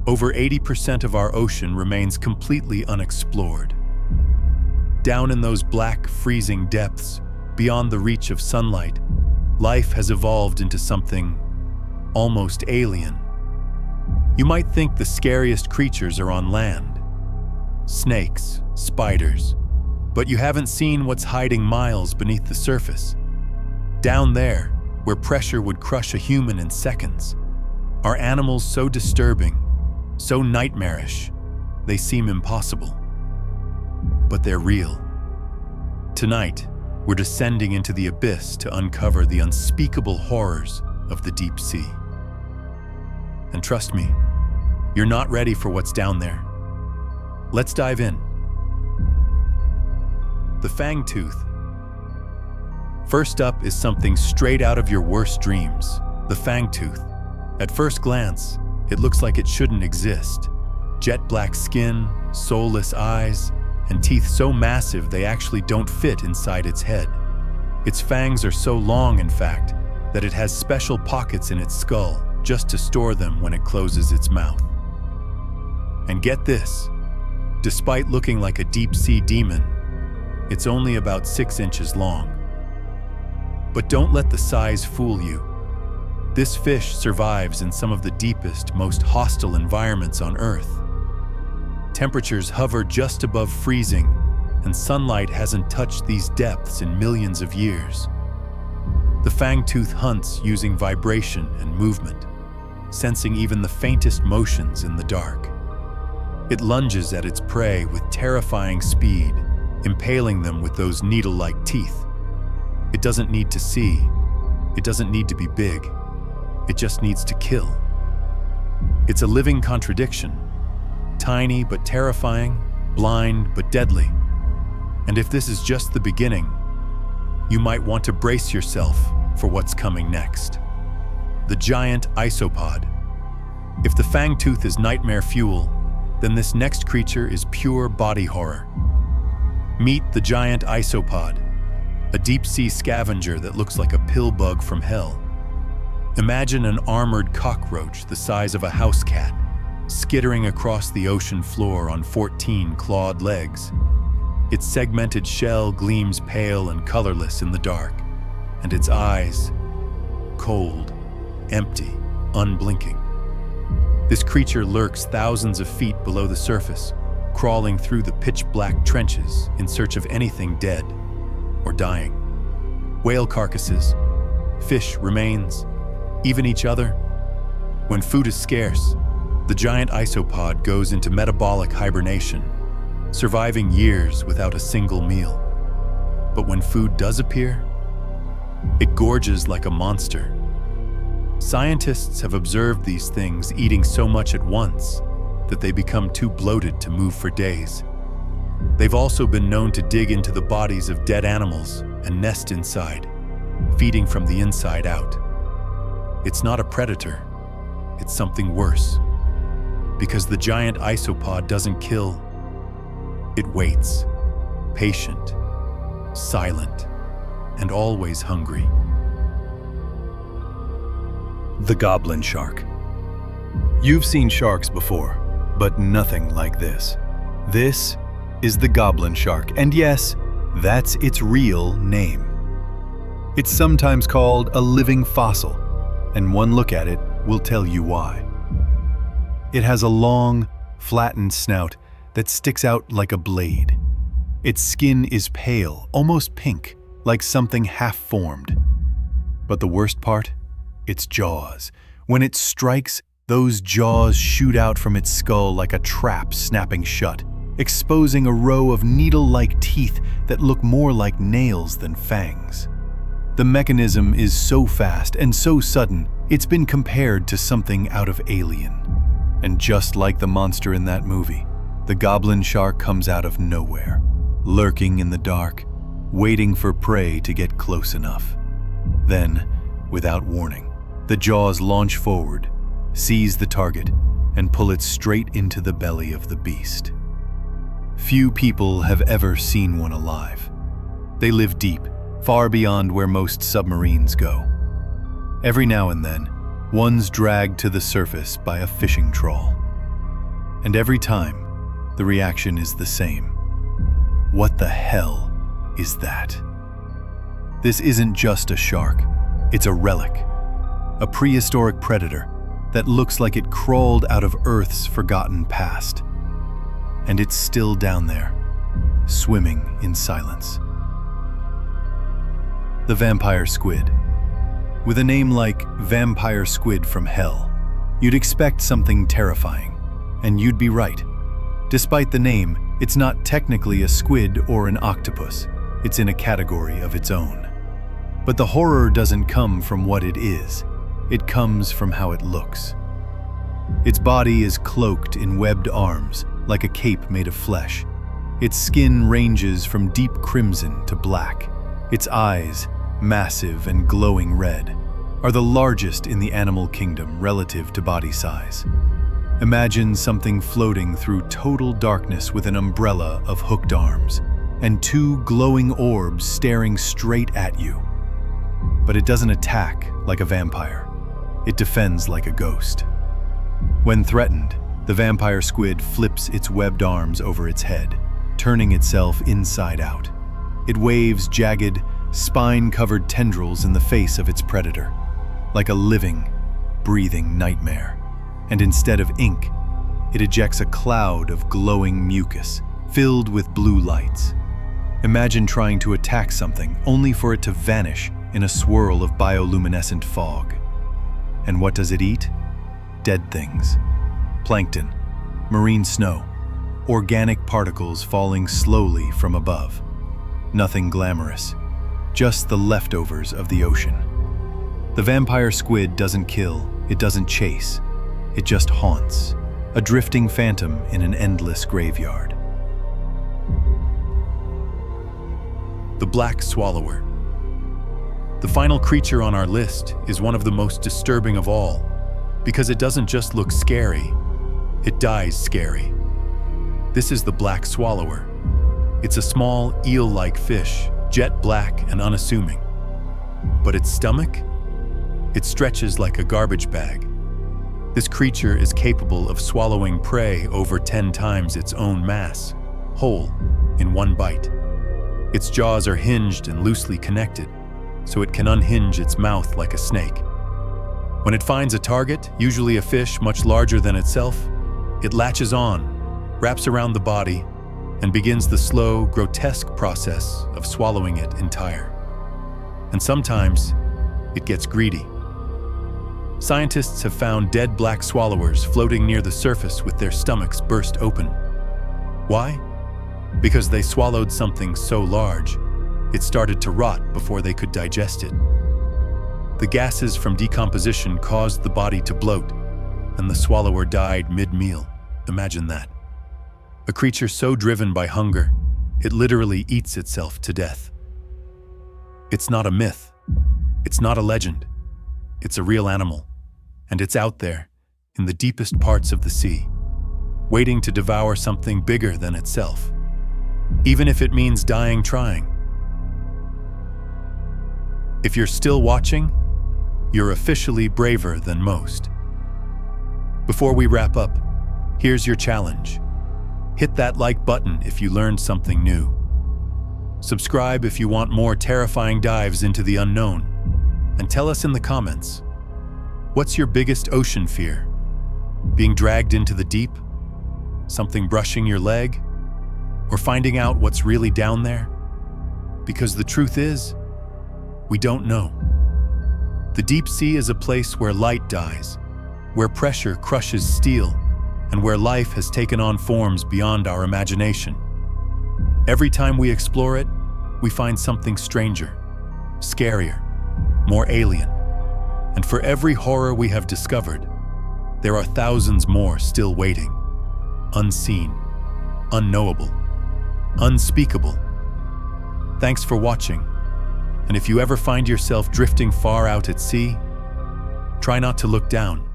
Over 80% of our ocean remains completely unexplored. Down in those black, freezing depths, beyond the reach of sunlight, life has evolved into something almost alien. You might think the scariest creatures are on land. Snakes, spiders. But you haven't seen what's hiding miles beneath the surface. Down there, where pressure would crush a human in seconds, are animals so disturbing, so nightmarish, they seem impossible. But they're real. Tonight, we're descending into the abyss to uncover the unspeakable horrors of the deep sea. And trust me, you're not ready for what's down there. Let's dive in. The fangtooth. First up is something straight out of your worst dreams, the fangtooth. At first glance, it looks like it shouldn't exist. Jet black skin, soulless eyes, and teeth so massive they actually don't fit inside its head. Its fangs are so long, in fact, that it has special pockets in its skull just to store them when it closes its mouth. And get this, despite looking like a deep-sea demon, it's only about 6 inches long. But don't let the size fool you. This fish survives in some of the deepest, most hostile environments on Earth. Temperatures hover just above freezing, and sunlight hasn't touched these depths in millions of years. The fangtooth hunts using vibration and movement, sensing even the faintest motions in the dark. It lunges at its prey with terrifying speed, impaling them with those needle-like teeth. It doesn't need to see. It doesn't need to be big. It just needs to kill. It's a living contradiction. Tiny but terrifying, blind but deadly. And if this is just the beginning, you might want to brace yourself for what's coming next. The giant isopod. If the fangtooth is nightmare fuel, then this next creature is pure body horror. Meet the giant isopod, a deep-sea scavenger that looks like a pill bug from hell. Imagine an armored cockroach the size of a house cat, skittering across the ocean floor on 14 clawed legs. Its segmented shell gleams pale and colorless in the dark, and its eyes, cold, empty, unblinking. This creature lurks thousands of feet below the surface, crawling through the pitch-black trenches in search of anything dead or dying. Whale carcasses, fish remains, even each other. When food is scarce, the giant isopod goes into metabolic hibernation, surviving years without a single meal. But when food does appear, it gorges like a monster. Scientists have observed these things eating so much at once that they become too bloated to move for days. They've also been known to dig into the bodies of dead animals and nest inside, feeding from the inside out. It's not a predator, it's something worse. Because the giant isopod doesn't kill, it waits, patient, silent, and always hungry. The goblin shark. You've seen sharks before, but nothing like this. This is the goblin shark, and yes, that's its real name. It's sometimes called a living fossil, and one look at it will tell you why. It has a long, flattened snout that sticks out like a blade. Its skin is pale, almost pink, like something half-formed. But the worst part? Its jaws. When it strikes, those jaws shoot out from its skull like a trap snapping shut, exposing a row of needle-like teeth that look more like nails than fangs. The mechanism is so fast and so sudden, it's been compared to something out of Alien. And just like the monster in that movie, the goblin shark comes out of nowhere, lurking in the dark, waiting for prey to get close enough. Then, without warning, the jaws launch forward, seize the target, and pull it straight into the belly of the beast. Few people have ever seen one alive. They live deep, far beyond where most submarines go. Every now and then, one's dragged to the surface by a fishing trawl. And every time, the reaction is the same. What the hell is that? This isn't just a shark, it's a relic. A prehistoric predator that looks like it crawled out of Earth's forgotten past. And it's still down there, swimming in silence. The vampire squid. With a name like Vampire Squid from Hell, you'd expect something terrifying, and you'd be right. Despite the name, it's not technically a squid or an octopus. It's in a category of its own. But the horror doesn't come from what it is. It comes from how it looks. Its body is cloaked in webbed arms, like a cape made of flesh. Its skin ranges from deep crimson to black. Its eyes, massive and glowing red, are the largest in the animal kingdom relative to body size. Imagine something floating through total darkness with an umbrella of hooked arms and two glowing orbs staring straight at you. But it doesn't attack like a vampire. It defends like a ghost. When threatened, the vampire squid flips its webbed arms over its head, turning itself inside out. It waves jagged, spine-covered tendrils in the face of its predator, like a living, breathing nightmare. And instead of ink, it ejects a cloud of glowing mucus filled with blue lights. Imagine trying to attack something only for it to vanish in a swirl of bioluminescent fog. And what does it eat? Dead things. Plankton, marine snow, organic particles falling slowly from above. Nothing glamorous, just the leftovers of the ocean. The vampire squid doesn't kill, it doesn't chase. It just haunts, a drifting phantom in an endless graveyard. The black swallower. The final creature on our list is one of the most disturbing of all, because it doesn't just look scary, it dies scary. This is the black swallower. It's a small, eel-like fish, jet black and unassuming. But its stomach? It stretches like a garbage bag. This creature is capable of swallowing prey over 10 times its own mass, whole, in one bite. Its jaws are hinged and loosely connected, so it can unhinge its mouth like a snake. When it finds a target, usually a fish much larger than itself, it latches on, wraps around the body, and begins the slow, grotesque process of swallowing it entire. And sometimes, it gets greedy. Scientists have found dead black swallowers floating near the surface with their stomachs burst open. Why? Because they swallowed something so large, it started to rot before they could digest it. The gases from decomposition caused the body to bloat, and the swallower died mid-meal. Imagine that. A creature so driven by hunger, it literally eats itself to death. It's not a myth. It's not a legend. It's a real animal, and it's out there, in the deepest parts of the sea, waiting to devour something bigger than itself, even if it means dying trying. If you're still watching, you're officially braver than most. Before we wrap up, here's your challenge. Hit that like button if you learned something new. Subscribe if you want more terrifying dives into the unknown. And tell us in the comments, what's your biggest ocean fear? Being dragged into the deep? Something brushing your leg? Or finding out what's really down there? Because the truth is, we don't know. The deep sea is a place where light dies, where pressure crushes steel, and where life has taken on forms beyond our imagination. Every time we explore it, we find something stranger, scarier, more alien. And for every horror we have discovered, there are thousands more still waiting, unseen, unknowable, unspeakable. Thanks for watching. And if you ever find yourself drifting far out at sea, try not to look down.